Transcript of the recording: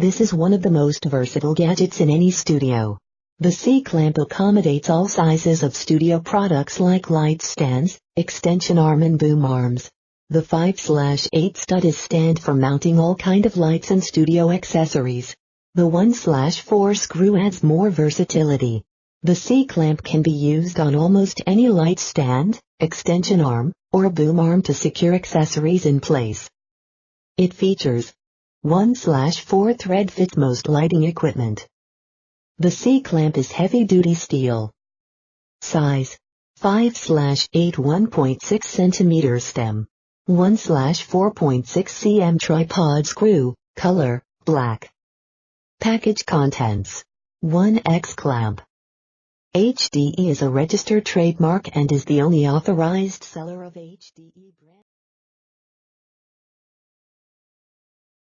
This is one of the most versatile gadgets in any studio. The C-clamp accommodates all sizes of studio products like light stands, extension arm and boom arms. The 5/8 stud is stand for mounting all kind of lights and studio accessories. The 1/4 screw adds more versatility. The C-clamp can be used on almost any light stand, extension arm, or a boom arm to secure accessories in place. It features 1/4 thread fit most lighting equipment. The C-clamp is heavy-duty steel. Size 5/8 1.6 cm stem. 1/4.6 cm tripod screw, color, black. Package contents. 1X clamp. HDE is a registered trademark and is the only authorized seller of HDE brand.